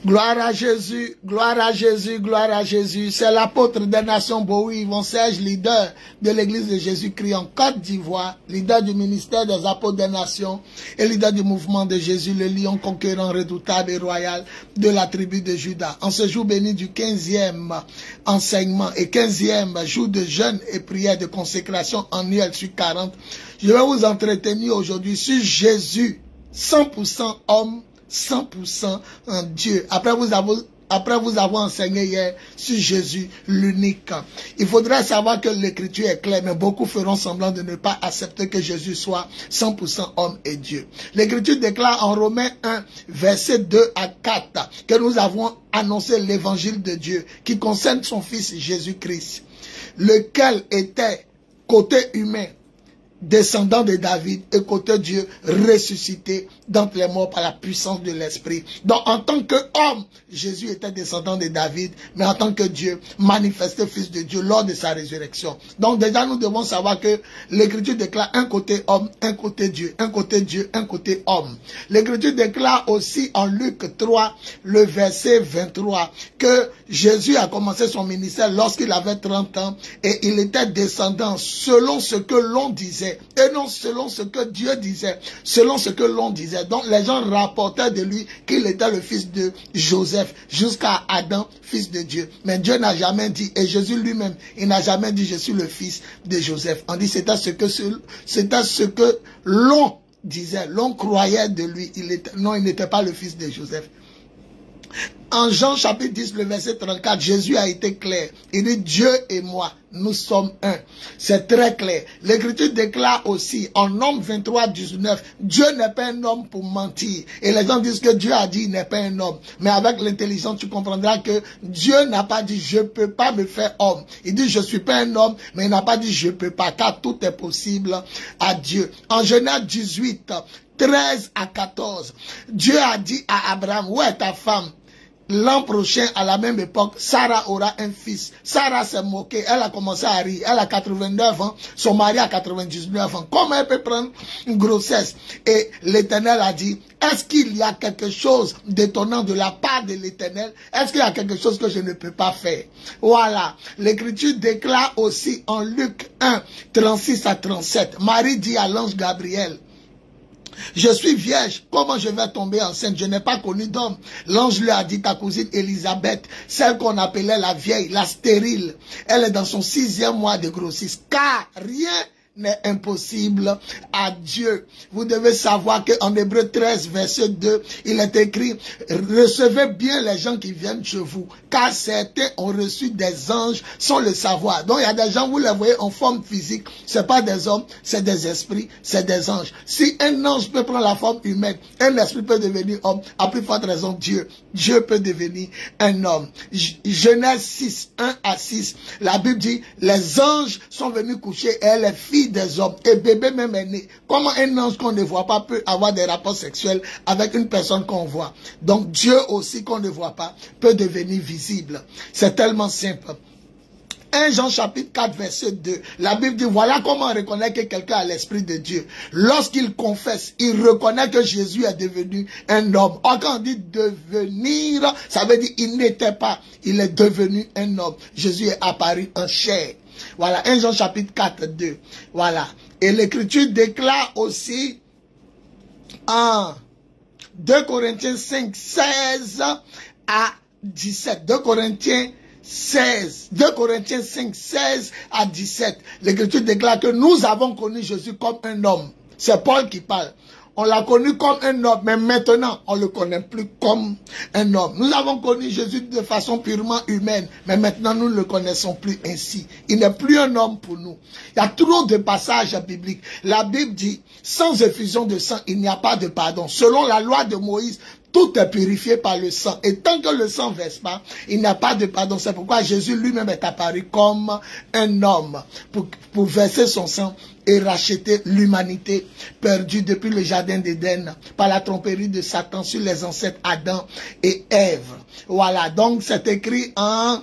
Gloire à Jésus, gloire à Jésus, gloire à Jésus. C'est l'apôtre des nations Bowie Yvon Serge, leader de l'église de Jésus-Christ en Côte d'Ivoire, leader du ministère des apôtres des nations et leader du mouvement de Jésus, le lion conquérant redoutable et royal de la tribu de Juda. En ce jour béni du 15e enseignement et 15e jour de jeûne et prière de consécration annuelle sur 40, je vais vous entretenir aujourd'hui sur Jésus, 100% homme, 100% en Dieu. Après vous avoir enseigné hier sur Jésus, l'unique. Il faudrait savoir que l'écriture est claire, mais beaucoup feront semblant de ne pas accepter que Jésus soit 100% homme et Dieu. L'écriture déclare en Romains 1, verset 2 à 4, que nous avons annoncé l'évangile de Dieu qui concerne son fils Jésus-Christ, lequel était côté humain, descendant de David et côté Dieu ressuscité d'entre les morts par la puissance de l'Esprit. Donc en tant qu'homme, Jésus était descendant de David, mais en tant que Dieu, manifesté fils de Dieu lors de sa résurrection. Donc déjà nous devons savoir que l'écriture déclare un côté homme, un côté Dieu, un côté Dieu, un côté homme. L'écriture déclare aussi en Luc 3, le verset 23, que Jésus a commencé son ministère lorsqu'il avait 30 ans et il était descendant selon ce que l'on disait et non selon ce que Dieu disait, selon ce que l'on disait. Donc les gens rapportaient de lui qu'il était le fils de Joseph jusqu'à Adam, fils de Dieu. Mais Dieu n'a jamais dit, et Jésus lui-même, il n'a jamais dit je suis le fils de Joseph. On dit c'était ce que l'on disait, l'on croyait de lui. Non, il n'était pas le fils de Joseph. En Jean chapitre 10, le verset 34, Jésus a été clair. Il dit Dieu et moi, nous sommes un. C'est très clair. L'écriture déclare aussi en Nombre 23, 19, Dieu n'est pas un homme pour mentir. Et les gens disent que Dieu a dit il n'est pas un homme. Mais avec l'intelligence, tu comprendras que Dieu n'a pas dit je ne peux pas me faire homme. Il dit je ne suis pas un homme, mais il n'a pas dit je ne peux pas, car tout est possible à Dieu. En Genèse 18, 13 à 14, Dieu a dit à Abraham, où est ta femme? L'an prochain, à la même époque, Sarah aura un fils. Sarah s'est moquée, elle a commencé à rire. Elle a 89 ans, son mari a 99 ans. Comment elle peut prendre une grossesse? Et l'Éternel a dit, est-ce qu'il y a quelque chose d'étonnant de la part de l'Éternel? Est-ce qu'il y a quelque chose que je ne peux pas faire? Voilà. L'Écriture déclare aussi en Luc 1, 36 à 37. Marie dit à l'ange Gabriel, je suis vierge, comment je vais tomber enceinte? Je n'ai pas connu d'homme. L'ange lui a dit, ta cousine Élisabeth, celle qu'on appelait la vieille, la stérile, elle est dans son 6e mois de grossesse, car rien n'est impossible à Dieu. Vous devez savoir qu'en Hébreux 13, verset 2, il est écrit, recevez bien les gens qui viennent chez vous, car certains ont reçu des anges sans le savoir. Donc il y a des gens, vous les voyez en forme physique, c'est pas des hommes, c'est des esprits, c'est des anges. Si un ange peut prendre la forme humaine, un esprit peut devenir homme, à plus forte raison Dieu peut devenir un homme. Genèse 6, 1 à 6, la Bible dit, les anges sont venus coucher et elle est fille des hommes et bébé même est né. Comment un ange qu'on ne voit pas peut avoir des rapports sexuels avec une personne qu'on voit? Donc Dieu aussi qu'on ne voit pas peut devenir visible. C'est tellement simple. 1 Jean chapitre 4 verset 2, la Bible dit, voilà comment on reconnaît que quelqu'un a l'Esprit de Dieu. Lorsqu'il confesse, il reconnaît que Jésus est devenu un homme. Or, quand on dit devenir, ça veut dire il n'était pas, il est devenu un homme. Jésus est apparu en chair. Voilà, 1 Jean chapitre 4, 2. Voilà. Et l'Écriture déclare aussi en 2 Corinthiens 5, 16 à 17. 2 Corinthiens 5, 16 à 17. L'Écriture déclare que nous avons connu Jésus comme un homme. C'est Paul qui parle. On l'a connu comme un homme, mais maintenant, on ne le connaît plus comme un homme. Nous avons connu Jésus de façon purement humaine, mais maintenant, nous ne le connaissons plus ainsi. Il n'est plus un homme pour nous. Il y a trop de passages bibliques. La Bible dit, sans effusion de sang, il n'y a pas de pardon. Selon la loi de Moïse, tout est purifié par le sang. Et tant que le sang ne verse pas, il n'y a pas de pardon. C'est pourquoi Jésus lui-même est apparu comme un homme pour verser son sang et racheter l'humanité perdue depuis le jardin d'Éden par la tromperie de Satan sur les ancêtres Adam et Ève. Voilà, donc c'est écrit en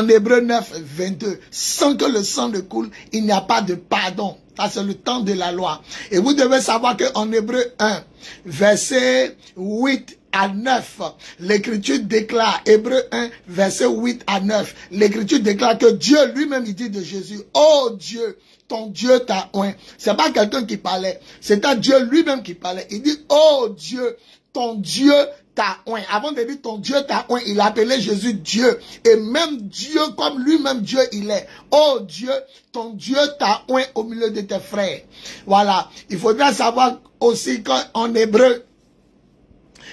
Hébreux 9, 22. Sans que le sang ne coule, il n'y a pas de pardon. Ça, c'est le temps de la loi. Et vous devez savoir qu'en Hébreux 1, verset 8 à 9, l'Écriture déclare, Hébreux 1, verset 8 à 9, l'Écriture déclare que Dieu lui-même, il dit de Jésus, oh Dieu, ton Dieu t'a oint. C'est pas quelqu'un qui parlait, c'est un Dieu lui-même qui parlait. Il dit, oh Dieu, ton Dieu t'a oint. Avant de dire ton Dieu t'a oint, il appelait Jésus Dieu. Et même Dieu, comme lui-même Dieu il est. Oh Dieu, ton Dieu t'a oint au milieu de tes frères. Voilà. Il faudra savoir aussi qu'en hébreu,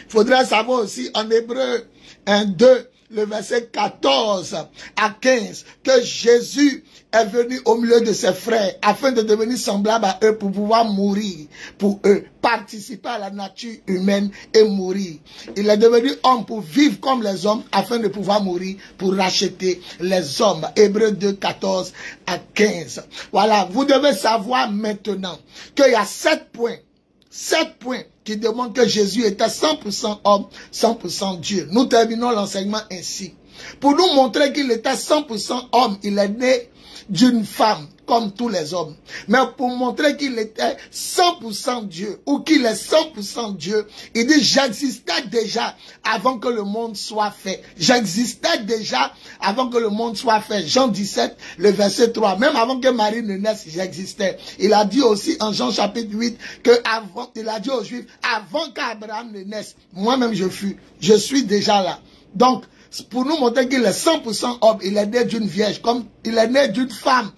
il faudra savoir aussi en hébreu 1, 2, le verset 14 à 15, que Jésus est venu au milieu de ses frères afin de devenir semblable à eux pour pouvoir mourir pour eux, participer à la nature humaine et mourir. Il est devenu homme pour vivre comme les hommes afin de pouvoir mourir pour racheter les hommes. Hébreux 2, 14 à 15. Voilà, vous devez savoir maintenant qu'il y a 7 points qui démontrent que Jésus était 100% homme, 100% Dieu. Nous terminons l'enseignement ainsi. Pour nous montrer qu'il était 100% homme, il est né d'une femme, comme tous les hommes. Mais pour montrer qu'il était 100% Dieu, ou qu'il est 100% Dieu, il dit, j'existais déjà avant que le monde soit fait. J'existais déjà avant que le monde soit fait. Jean 17, le verset 3. Même avant que Marie ne naisse, j'existais. Il a dit aussi en Jean chapitre 8, il a dit aux Juifs, avant qu'Abraham ne naisse, moi-même je suis déjà là. Donc, pour nous montrer qu'il est 100% homme, il est né d'une vierge, comme il est né d'une femme,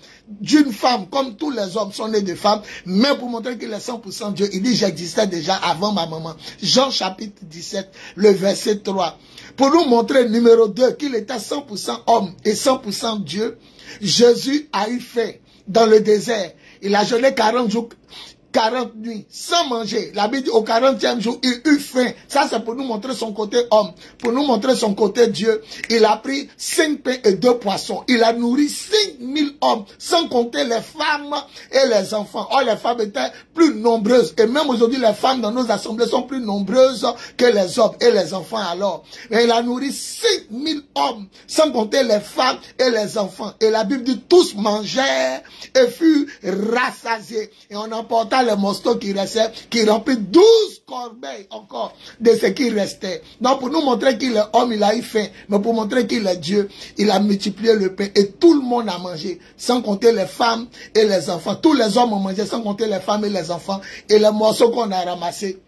comme tous les hommes sont nés de femmes, mais pour montrer qu'il est 100% Dieu, il dit j'existais déjà avant ma maman. Jean chapitre 17, le verset 3. Pour nous montrer, numéro 2, qu'il était 100% homme et 100% Dieu, Jésus a eu faim dans le désert. Il a jeûné 40 jours. 40 nuits, sans manger. La Bible dit au 40e jour, il eut faim. Ça, c'est pour nous montrer son côté homme. Pour nous montrer son côté Dieu. Il a pris 5 pains et 2 poissons. Il a nourri 5000 hommes, sans compter les femmes et les enfants. Oh, les femmes étaient plus nombreuses. Et même aujourd'hui, les femmes dans nos assemblées sont plus nombreuses que les hommes et les enfants alors. Et il a nourri 5000 hommes, sans compter les femmes et les enfants. Et la Bible dit, tous mangèrent et furent rassasiés. Et on emporta les morceaux qui restaient, qui remplit 12 corbeilles encore de ce qui restait. Donc pour nous montrer qu'il est homme, il a eu faim. Mais pour montrer qu'il est Dieu, il a multiplié le pain et tout le monde a mangé, sans compter les femmes et les enfants. Tous les hommes ont mangé, sans compter les femmes et les enfants. Et les morceaux qu'on a ramassés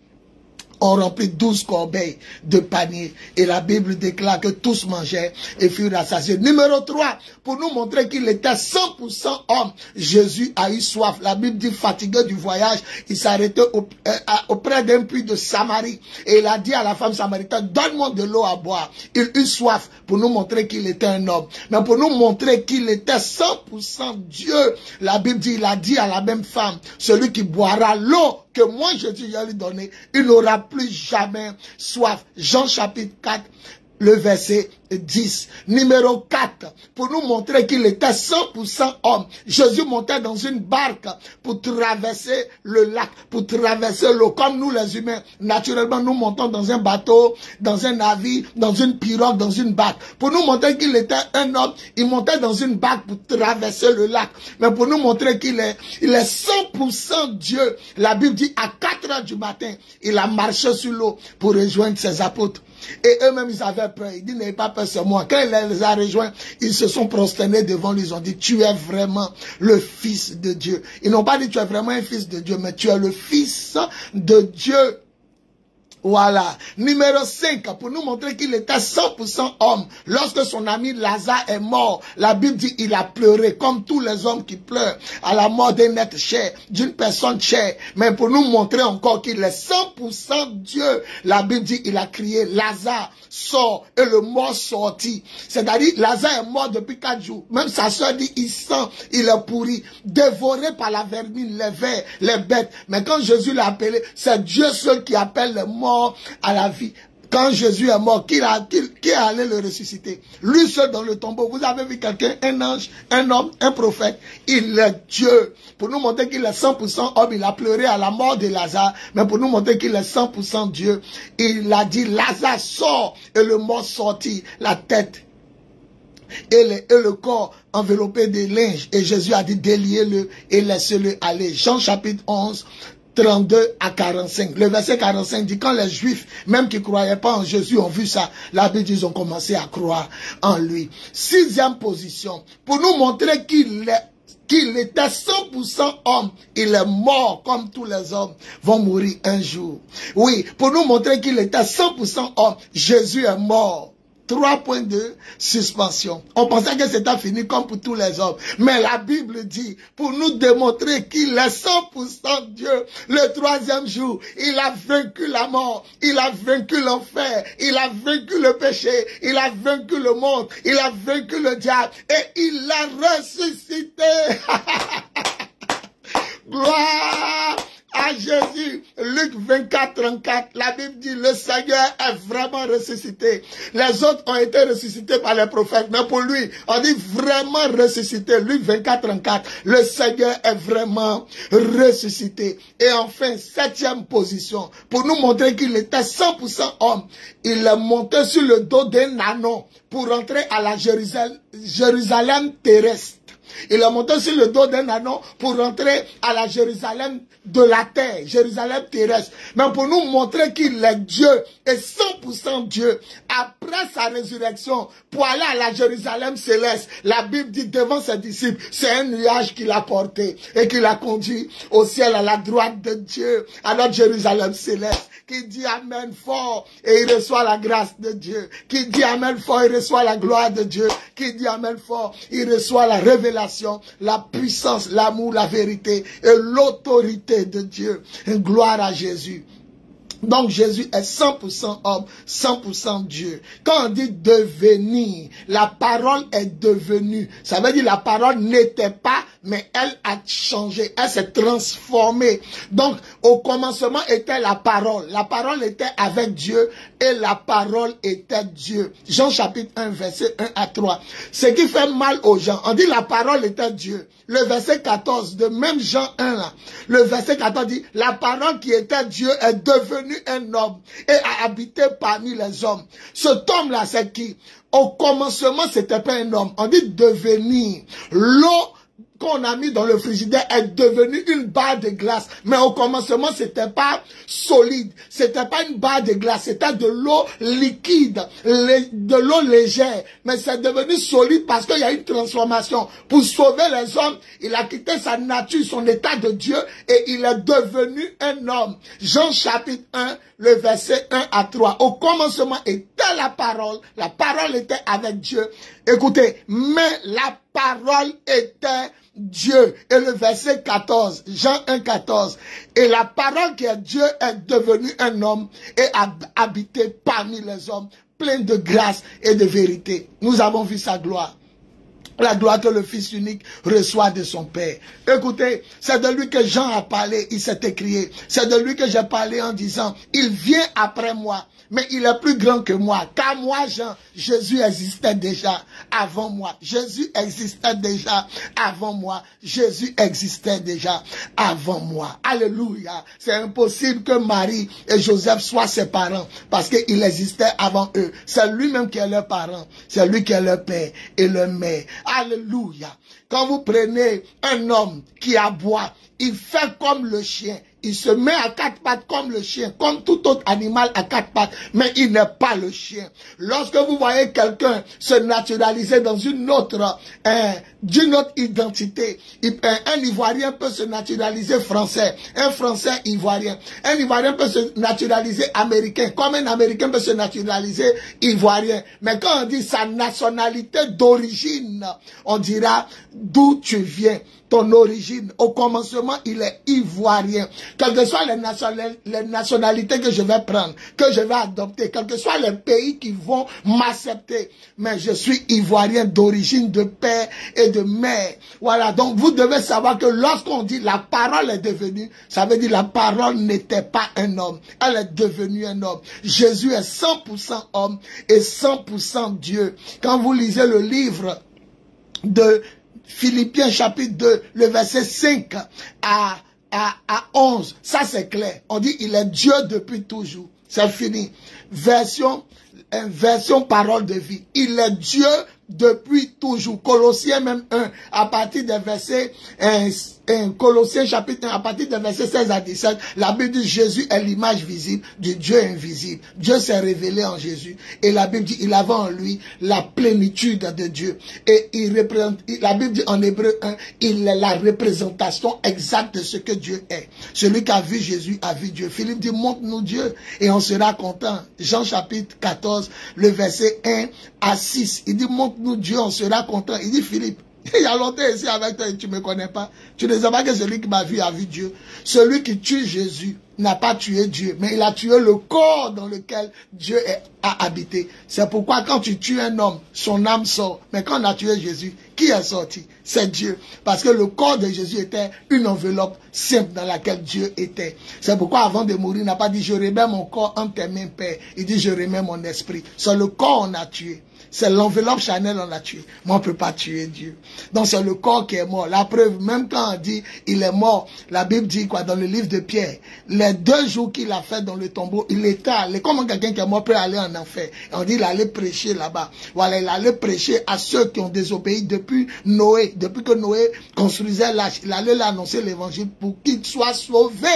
ont rempli 12 corbeilles de panier. Et la Bible déclare que tous mangeaient et furent rassasiés. Numéro 3, pour nous montrer qu'il était 100% homme, Jésus a eu soif. La Bible dit, fatigué du voyage, il s'arrêtait auprès d'un puits de Samarie. Et il a dit à la femme samaritaine, donne-moi de l'eau à boire. Il eut soif pour nous montrer qu'il était un homme. Mais pour nous montrer qu'il était 100% Dieu, la Bible dit, il a dit à la même femme, celui qui boira l'eau que moi Jésus vais lui donner, il n'aura plus jamais soif. Jean chapitre 4, le verset 10. Numéro 4, pour nous montrer qu'il était 100% homme. Jésus montait dans une barque pour traverser le lac, pour traverser l'eau. Comme nous les humains, naturellement nous montons dans un bateau, dans un navire, dans une pirogue, dans une barque. Pour nous montrer qu'il était un homme, il montait dans une barque pour traverser le lac. Mais pour nous montrer qu'il est 100% Dieu, la Bible dit à 4 heures du matin, il a marché sur l'eau pour rejoindre ses apôtres. Et eux-mêmes, ils avaient peur. Ils disent, n'ayez pas peur, c'est moi. Quand il les a rejoints, ils se sont prosternés devant lui. Ils ont dit, tu es vraiment le Fils de Dieu. Ils n'ont pas dit, tu es vraiment un Fils de Dieu, mais tu es le Fils de Dieu. Voilà. Numéro 5, pour nous montrer qu'il était 100% homme. Lorsque son ami Lazare est mort, la Bible dit il a pleuré, comme tous les hommes qui pleurent à la mort d'un être cher, d'une personne chère. Mais pour nous montrer encore qu'il est 100% Dieu, la Bible dit il a crié, Lazare, sort, et le mort sortit. C'est-à-dire, Lazare est mort depuis 4 jours. Même sa soeur dit, il sent, il est pourri, dévoré par la vermine, les vers, les bêtes. Mais quand Jésus l'a appelé, c'est Dieu seul qui appelle les morts à la vie. Quand Jésus est mort, qui est allé le ressusciter? Lui seul dans le tombeau. Vous avez vu quelqu'un, un ange, un homme, un prophète. Il est Dieu. Pour nous montrer qu'il est 100% homme, il a pleuré à la mort de Lazare. Mais pour nous montrer qu'il est 100% Dieu, il a dit, Lazare sort, et le mort sortit, la tête et le corps enveloppé de linge. Et Jésus a dit, déliez-le et laissez-le aller. Jean chapitre 11, 32 à 45. Le verset 45 dit, quand les Juifs, même qui ne croyaient pas en Jésus, ont vu ça, la Bible dit, ils ont commencé à croire en lui. 6e position, pour nous montrer qu'il était 100% homme. Il est mort comme tous les hommes vont mourir un jour. Oui, pour nous montrer qu'il était 100% homme, Jésus est mort. 3.2, suspension. On pensait que c'était fini comme pour tous les hommes. Mais la Bible dit, pour nous démontrer qu'il est 100% Dieu, le 3e jour, il a vaincu la mort, il a vaincu l'enfer, il a vaincu le péché, il a vaincu le monde, il a vaincu le diable et il l'a ressuscité. Gloire à Jésus. Luc 24, 34, la Bible dit, le Seigneur est vraiment ressuscité. Les autres ont été ressuscités par les prophètes, mais pour lui, on dit vraiment ressuscité. Luc 24, 34, le Seigneur est vraiment ressuscité. Et enfin, 7e position, pour nous montrer qu'il était 100% homme, il est monté sur le dos d'un ânon pour entrer à la Jérusalem terrestre. Il est monté sur le dos d'un ânon pour rentrer à la Jérusalem de la terre, Jérusalem terrestre. Mais pour nous montrer qu'il est Dieu et 100% Dieu, après sa résurrection, pour aller à la Jérusalem céleste, la Bible dit devant ses disciples, c'est un nuage qu'il a porté et qu'il a conduit au ciel à la droite de Dieu, à notre Jérusalem céleste. Qui dit Amen fort et il reçoit la grâce de Dieu. Qui dit Amen fort, il reçoit la gloire de Dieu. Qui dit Amen fort, il reçoit la révélation, la puissance, l'amour, la vérité et l'autorité de Dieu. Une gloire à Jésus. Donc Jésus est 100% homme, 100% Dieu. Quand on dit devenir, la parole est devenue. Ça veut dire la parole n'était pas, mais elle a changé, elle s'est transformée. Donc au commencement était la parole. La parole était avec Dieu et la parole était Dieu. Jean chapitre 1, verset 1 à 3. Ce qui fait mal aux gens, on dit la parole était Dieu. Le verset 14 de même Jean 1 là, le verset 14 dit la parole qui était Dieu est devenue un homme et a habité parmi les hommes. Cet homme-là, c'est qui? Au commencement, c'était pas un homme. On dit devenir. L'eau qu'on a mis dans le frigidaire est devenue une barre de glace. Mais au commencement, c'était pas solide. C'était pas une barre de glace. C'était de l'eau liquide, de l'eau légère. Mais c'est devenu solide parce qu'il y a une transformation. Pour sauver les hommes, il a quitté sa nature, son état de Dieu et il est devenu un homme. Jean chapitre 1, le verset 1 à 3. Au commencement était la parole était avec Dieu. Écoutez, mais la parole était Dieu. Et le verset 14, Jean 1, 14. Et la parole qui est Dieu est devenue un homme et a habité parmi les hommes, plein de grâce et de vérité. Nous avons vu sa gloire. La gloire que le Fils unique reçoit de son Père. Écoutez, c'est de lui que Jean a parlé, il s'est écrié. C'est de lui que j'ai parlé en disant, il vient après moi, mais il est plus grand que moi. Car moi, Jean, Jésus existait déjà avant moi. Jésus existait déjà avant moi. Jésus existait déjà avant moi. Alléluia. C'est impossible que Marie et Joseph soient ses parents parce qu'il existait avant eux. C'est lui-même qui est leur parent. C'est lui qui est leur père et leur mère. Alléluia. Quand vous prenez un homme qui aboie, il fait comme le chien. Il se met à quatre pattes comme le chien, comme tout autre animal à quatre pattes, mais il n'est pas le chien. Lorsque vous voyez quelqu'un se naturaliser dans une autre identité, un Ivoirien peut se naturaliser français, un Français Ivoirien, un Ivoirien peut se naturaliser américain, comme un Américain peut se naturaliser Ivoirien. Mais quand on dit sa nationalité d'origine, on dira d'où tu viens. Ton origine, au commencement, il est ivoirien. Quelles que soient les nationalités que je vais prendre, que je vais adopter, quels que soient les pays qui vont m'accepter, mais je suis ivoirien d'origine, de père et de mère. Voilà, donc vous devez savoir que lorsqu'on dit la parole est devenue, ça veut dire la parole n'était pas un homme, elle est devenue un homme. Jésus est 100% homme et 100% Dieu. Quand vous lisez le livre de Philippiens chapitre 2, le verset 5 à 11, ça c'est clair. On dit il est Dieu depuis toujours. C'est fini. Version parole de vie. Il est Dieu depuis toujours. Colossiens même 1, à partir des versets, Colossiens chapitre 1, à partir des versets 16 à 17, la Bible dit Jésus est l'image visible du Dieu invisible. Dieu s'est révélé en Jésus. Et la Bible dit, il avait en lui la plénitude de Dieu. Et il représente, la Bible dit en Hébreu 1, il est la représentation exacte de ce que Dieu est. Celui qui a vu Jésus a vu Dieu. Philippe dit, montre-nous Dieu et on sera content. Jean chapitre 14, le verset 1 à 6. Il dit, montre-nous Dieu, on sera content. Il dit, Philippe, il y a longtemps ici avec toi et tu ne me connais pas. Tu ne sais pas que celui qui m'a vu a vu Dieu. Celui qui tue Jésus n'a pas tué Dieu, mais il a tué le corps dans lequel Dieu a habité. C'est pourquoi quand tu tues un homme, son âme sort. Mais quand on a tué Jésus, qui est sorti? C'est Dieu. Parce que le corps de Jésus était une enveloppe simple dans laquelle Dieu était. C'est pourquoi avant de mourir, il n'a pas dit je remets mon corps entre tes mains, Père. Il dit je remets mon esprit. C'est le corps qu'on a tué. C'est l'enveloppe charnelle on l'a tué. Mais on ne peut pas tuer Dieu. Donc c'est le corps qui est mort. La preuve, même quand on dit il est mort, la Bible dit quoi dans le livre de Pierre, les 2 jours qu'il a fait dans le tombeau, il était allé. Comment quelqu'un qui est mort peut aller en enfer? Et on dit il allait prêcher là-bas. Voilà, il allait prêcher à ceux qui ont désobéi depuis Noé. Depuis que Noé construisait l'arche, il allait l'annoncer l'évangile pour qu'ils soient sauvés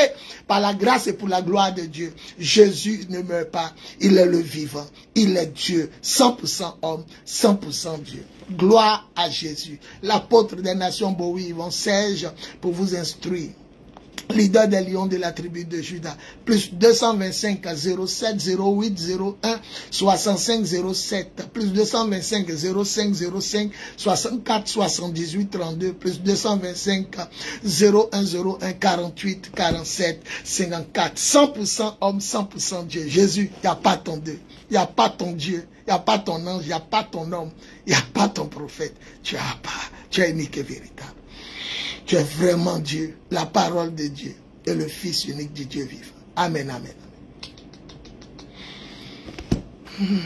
par la grâce et pour la gloire de Dieu. Jésus ne meurt pas. Il est le vivant. Il est Dieu. 100% homme, 100% Dieu. Gloire à Jésus. L'apôtre des nations Bowie, Yvon Serge, pour vous instruire. Leader des lions de la tribu de Juda. Plus 225 07 08 01 65 07. Plus 225 05 05 64 78 32. Plus 225 01 01 48 47 54. 100% homme, 100% Dieu. Jésus, il n'y a pas ton Dieu. Il n'y a pas ton Dieu. Il n'y a pas ton ange. Il n'y a pas ton homme. Il n'y a pas ton prophète. Tu es unique et véritable. Tu es vraiment Dieu, la parole de Dieu et le Fils unique du Dieu vivant. Amen, amen, amen.